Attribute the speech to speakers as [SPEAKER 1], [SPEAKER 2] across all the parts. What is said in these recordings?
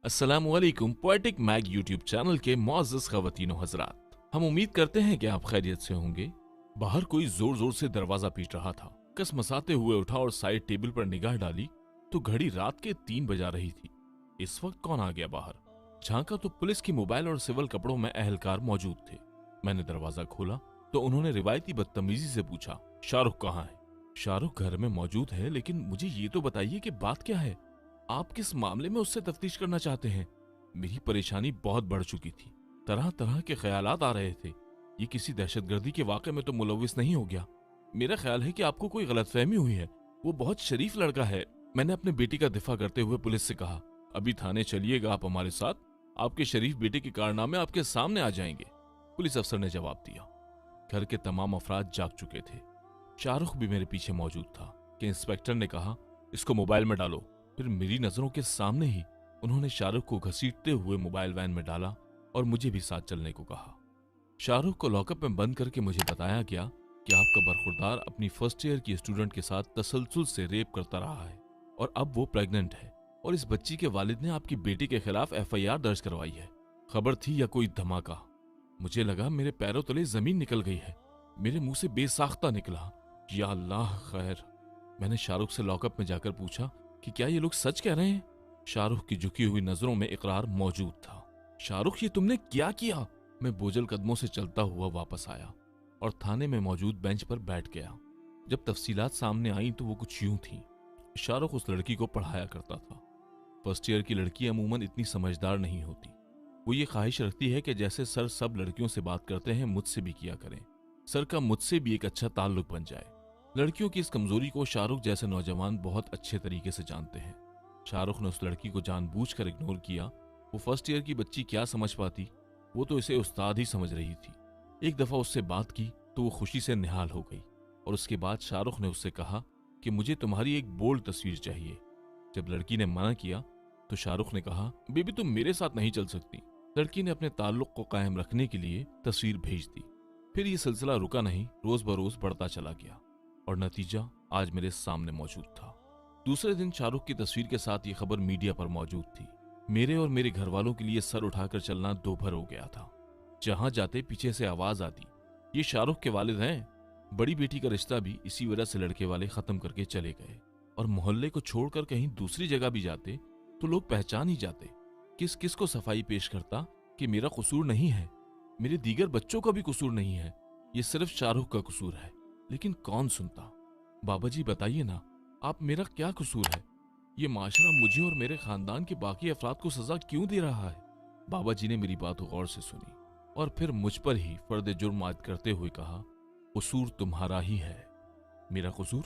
[SPEAKER 1] अस्सलामुअलैकुम poetic mag YouTube channel के मुअज़्ज़ज़ ख़वातीन व हज़रात, हम उम्मीद करते हैं कि आप खैरियत से होंगे। बाहर कोई जोर जोर से दरवाजा पीट रहा था। कसमसाते हुए उठा और साइड टेबल पर निगाह डाली तो घड़ी रात के 3 बजा रही थी। इस वक्त कौन आ गया बाहर? झांका तो पुलिस की मोबाइल और सिविल कपड़ों में अहलकार मौजूद थे। मैंने दरवाजा खोला तो उन्होंने रिवायती बदतमीजी से पूछा, शाहरुख कहाँ है? शाहरुख घर में मौजूद है, लेकिन मुझे ये तो बताइए कि बात क्या है? आप किस मामले में उससे तफ्तीश करना चाहते हैं? मेरी परेशानी बहुत बढ़ चुकी थी। तरह तरह के ख्यालात आ रहे थे। ये किसी दहशतगर्दी के वाक़े में तो मुलव्विस नहीं हो गया? मेरा ख्याल है कि आपको कोई गलतफहमी हुई है। वो बहुत शरीफ लड़का है। मैंने अपने बेटे का दिफा करते हुए पुलिस से कहा, अभी थाने चलिएगा आप हमारे साथ, आपके शरीफ बेटे के कारनामे आपके सामने आ जाएंगे। पुलिस अफसर ने जवाब दिया। घर के तमाम अफराद जाग चुके थे। शाहरुख भी मेरे पीछे मौजूद था कि इंस्पेक्टर ने कहा, इसको मोबाइल में डालो। फिर मेरी नजरों के सामने ही उन्होंने शाहरुख को घसीटते हुए मोबाइल वैन में डाला और मुझे भी साथ चलने को कहा। शाहरुख को लॉकअप में बंद करके मुझे बताया गया कि आपका बरखुरदार अपनी फर्स्ट ईयर की स्टूडेंट के साथ तसलसल से रेप करता रहा है और अब वो प्रेग्नेंट है और इस बच्ची के वालिद ने आपकी बेटी के खिलाफ FIR दर्ज करवाई है। खबर थी या कोई धमाका? मुझे लगा मेरे पैरों तले जमीन निकल गई है। मेरे मुंह से बेसाख्ता निकला, या अल्लाह खैर। मैंने शाहरुख से लॉकअप में जाकर पूछा कि क्या ये लोग सच कह रहे हैं? शाहरुख की झुकी हुई नजरों में इकरार मौजूद था। शाहरुख, ये तुमने क्या किया? मैं बोझल कदमों से चलता हुआ वापस आया और थाने में मौजूद बेंच पर बैठ गया। जब तफसीलात सामने आई तो वो कुछ यूं थी। शाहरुख उस लड़की को पढ़ाया करता था। फर्स्ट ईयर की लड़की अमूमन इतनी समझदार नहीं होती। वो ये ख्वाहिश रखती है कि जैसे सर सब लड़कियों से बात करते हैं, मुझसे भी किया करें। सर का मुझसे भी एक अच्छा ताल्लुक बन जाए। लड़कियों की इस कमजोरी को शाहरुख जैसे नौजवान बहुत अच्छे तरीके से जानते हैं। शाहरुख ने उस लड़की को जानबूझकर इग्नोर किया। वो फर्स्ट ईयर की बच्ची क्या समझ पाती? वो तो इसे उस्ताद ही समझ रही थी। एक दफा उससे बात की तो वो खुशी से निहाल हो गई और उसके बाद शाहरुख ने उससे कहा कि मुझे तुम्हारी एक बोल्ड तस्वीर चाहिए। जब लड़की ने मना किया तो शाहरुख ने कहा, बेबी तुम मेरे साथ नहीं चल सकती। लड़की ने अपने ताल्लुक को कायम रखने के लिए तस्वीर भेज दी। फिर ये सिलसिला रुका नहीं, रोज बरोज बढ़ता चला गया और नतीजा आज मेरे सामने मौजूद था। दूसरे दिन शाहरुख की तस्वीर के साथ ये खबर मीडिया पर मौजूद थी। मेरे और मेरे घर वालों के लिए सर उठाकर चलना दोभर हो गया था। जहां जाते पीछे से आवाज आती, ये शाहरुख के वालिद हैं। बड़ी बेटी का रिश्ता भी इसी वजह से लड़के वाले खत्म करके चले गए और मोहल्ले को छोड़कर कहीं दूसरी जगह भी जाते तो लोग पहचान ही जाते। किस किस को सफाई पेश करता कि मेरा कसूर नहीं है, मेरे दीगर बच्चों का भी कसूर नहीं है, ये सिर्फ शाहरुख का कसूर है। लेकिन कौन सुनता? बाबा जी बताइए ना, आप मेरा क्या कसूर है? ये माशरा मुझे और मेरे खानदान के बाकी अफराद को सजा क्यों दे रहा है? बाबा जी ने मेरी बात गौर से सुनी और फिर मुझ पर ही फर्द जुर्म आयद करते हुए कहा, कसूर तुम्हारा ही है। मेरा कसूर?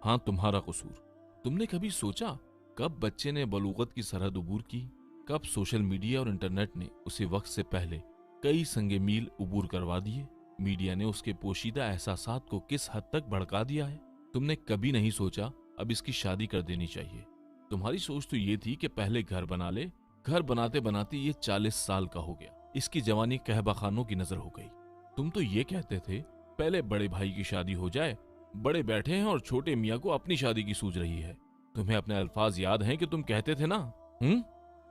[SPEAKER 1] हाँ, तुम्हारा कसूर। तुमने कभी सोचा कब बच्चे ने बलूगत की सरहद अबूर की? कब सोशल मीडिया और इंटरनेट ने उसे वक्त से पहले कई संगे मील अबूर करवा दिए? मीडिया ने उसके पोशीदा एहसासात को किस हद तक भड़का दिया है? तुमने कभी नहीं सोचा अब इसकी शादी कर देनी चाहिए। तुम्हारी सोच तो ये थी कि पहले घर बना ले। घर बनाते बनाते ये 40 साल का हो गया। इसकी जवानी कहबाखानों की नजर हो गई। तुम तो ये कहते थे पहले बड़े भाई की शादी हो जाए। बड़े बैठे हैं और छोटे मियाँ को अपनी शादी की सूझ रही है। तुम्हें अपने अल्फाज याद हैं कि तुम कहते थे ना?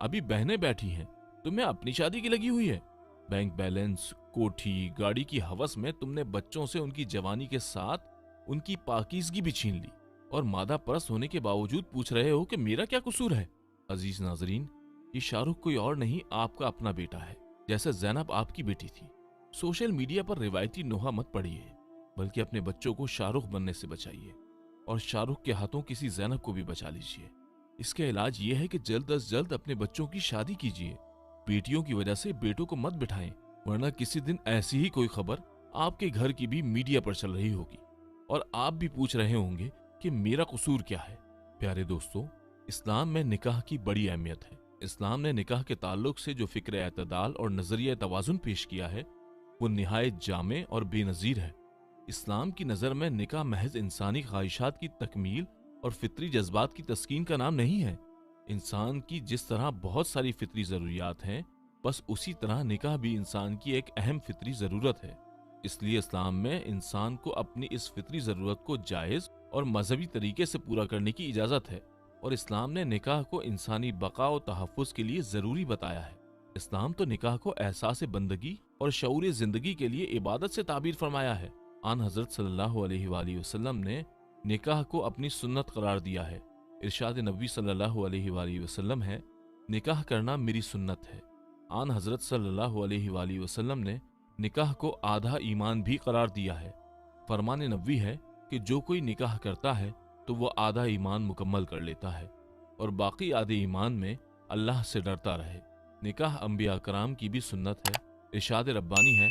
[SPEAKER 1] अभी बहनें बैठी हैं, तुम्हें अपनी शादी की लगी हुई है। बैंक बैलेंस, कोठी, गाड़ी की हवस में तुमने बच्चों से उनकी जवानी के साथ उनकी पाकीज़गी भी छीन ली और मादा परस्त होने के बावजूद पूछ रहे हो कि मेरा क्या कसूर है? अजीज नाजरीन, ये शाहरुख कोई और नहीं, आपका अपना बेटा है, जैसे जैनब आपकी बेटी थी। सोशल मीडिया पर रिवायती नोहा मत पढ़िए, बल्कि अपने बच्चों को शाहरुख बनने से बचाइए और शाहरुख के हाथों किसी जैनब को भी बचा लीजिए। इसका इलाज ये है कि जल्द अज जल्द अपने बच्चों की शादी कीजिए। बेटियों की वजह से बेटों को मत बिठाएं, वरना किसी दिन ऐसी ही कोई खबर आपके घर की भी मीडिया पर चल रही होगी और आप भी पूछ रहे होंगे कि मेरा कसूर क्या है। प्यारे दोस्तों, इस्लाम में निकाह की बड़ी अहमियत है। इस्लाम ने निकाह के ताल्लुक से जो फिक्र एतदाल और नजरिया तवाजुन पेश किया है वो निहायत जामे और बेनजीर है। इस्लाम की नजर में निकाह महज इंसानी ख्वाहिशात की तकमील और फितरी जज्बात की तस्कीन का नाम नहीं है। इंसान की जिस तरह बहुत सारी फितरी जरूरियात हैं, बस उसी तरह निकाह भी इंसान की एक अहम फितरी जरूरत है। इसलिए इस्लाम में इंसान को अपनी इस फितरी जरूरत को जायज और मजहबी तरीके से पूरा करने की इजाजत है और इस्लाम ने निकाह को इंसानी बका और तहफ़्फ़ुज़ के लिए ज़रूरी बताया है। इस्लाम तो निकाह को एहसास बंदगी और शऊर ज़िंदगी के लिए इबादत से ताबीर फरमाया है। आन हज़रत सल्लल्लाहु अलैहि वसल्लम ने निकाह को अपनी सुन्नत करार दिया है। इरशाद नबी सल्लल्लाहु अलैहि वसल्लम है, निकाह करना मेरी सुन्नत है। आन हज़रत सल्लल्लाहु अलैहि वसल्लम ने निकाह को आधा ईमान भी करार दिया है। फरमान नबवी है कि जो कोई निकाह करता है तो वो आधा ईमान मुकम्मल कर लेता है और बाकी आधे ईमान में अल्लाह से डरता रहे। निकाह अंबिया कराम की भी सुन्नत है। इरशाद रब्बानी है,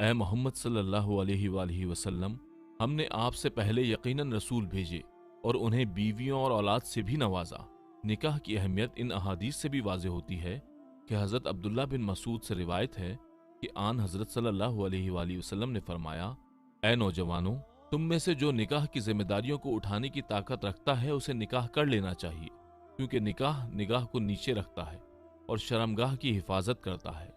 [SPEAKER 1] ए मोहम्मद सल्लल्लाहु अलैहि वसल्लम, हमने आपसे पहले यकीनन रसूल भेजे और उन्हें बीवियों और औलाद से भी नवाजा। निकाह की अहमियत इन अहादीस से भी वाज़ेह होती है कि हज़रत अब्दुल्ला बिन मसूद से रिवायत है कि आन हज़रत सल्लल्लाहु अलैहि वसल्लम ने फरमाया, ए नौजवानों, तुम में से जो निकाह की जिम्मेदारियों को उठाने की ताकत रखता है उसे निकाह कर लेना चाहिए, क्योंकि निकाह निगाह को नीचे रखता है और शर्मगाह की हिफाजत करता है,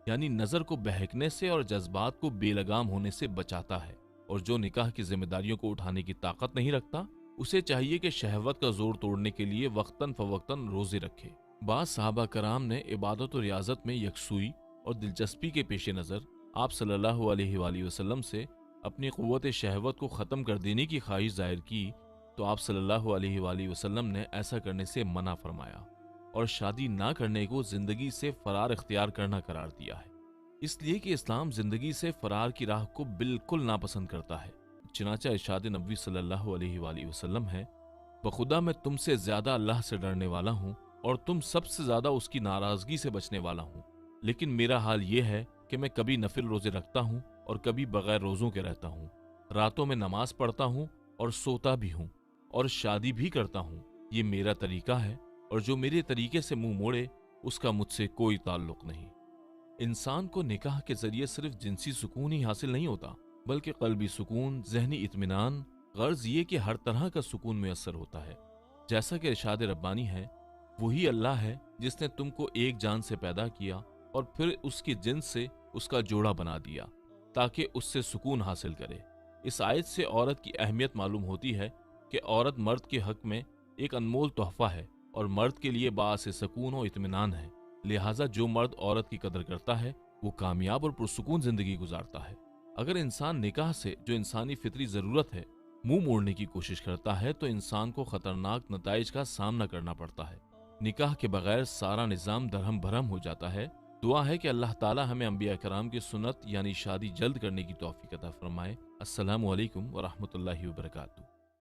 [SPEAKER 1] यानी नजर को बहकने से और जज्बात को बेलगाम होने से बचाता है। और जो निकाह की जिम्मेदारियों को उठाने की ताकत नहीं रखता उसे चाहिए कि शहवत का जोर तोड़ने के लिए वक्तन फवक्तन रोजे रखे। बाज़ सहाबा कराम ने इबादत और रियाजत में यकसुई और दिलचस्पी के पेश नज़र आप सल्लल्लाहु अलैहि वसल्लम से अपनी क़ुव्वत शहवत को ख़त्म कर देने की ख्वाहिश जाहिर की तो आप सल्लल्लाहु अलैहि वसल्लम ने ऐसा करने से मना फरमाया और शादी ना करने को ज़िंदगी से फरार इख्तियार करना करार दिया है, इसलिए कि इस्लाम ज़िंदगी से फरार की राह को बिल्कुल नापसंद करता है। चनाचा इरशाद नबी सल्लल्लाहु अलैहि वसल्लम है, बखुदा मैं तुमसे ज़्यादा अल्लाह से डरने वाला हूँ और तुम सबसे ज़्यादा उसकी नाराज़गी से बचने वाला हूँ। लेकिन मेरा हाल ये है कि मैं कभी नफिल रोज़े रखता हूँ और कभी बगैर रोज़ों के रहता हूँ। रातों में नमाज पढ़ता हूँ और सोता भी हूँ और शादी भी करता हूँ। ये मेरा तरीका है और जो मेरे तरीके से मुंह मोड़े उसका मुझसे कोई ताल्लुक नहीं। इंसान को निकाह के जरिए सिर्फ जिनसी सुकून ही हासिल नहीं होता, बल्कि क़ल्बी सुकून, ज़हनी इत्मीनान, गर्ज ये कि हर तरह का सुकून मुयस्सर होता है। जैसा कि इरशाद रब्बानी है, वही अल्लाह है जिसने तुमको एक जान से पैदा किया और फिर उसकी जिन्स से उसका जोड़ा बना दिया ताकि उससे सुकून हासिल करे। इस आयत से औरत की अहमियत मालूम होती है कि औरत मर्द के हक में एक अनमोल तोहफा है और मर्द के लिए बाअस सुकून और इत्मीनान है। लिहाजा जो मर्द औरत की कदर करता है वो कामयाब और पुरसुकून जिंदगी गुजारता है। अगर इंसान निकाह से जो इंसानी फितरी जरूरत है मुंह मोड़ने की कोशिश करता है तो इंसान को खतरनाक नताइज का सामना करना पड़ता है। निकाह के बगैर सारा निजाम दरहम भरम हो जाता है। दुआ है कि अल्लाह ताला हमें अंबिया कराम की सुन्नत यानी शादी जल्द करने की तौफीक अता फरमाए। अस्सलामु अलैकुम व रहमतुल्लाहि व बरकातुहू।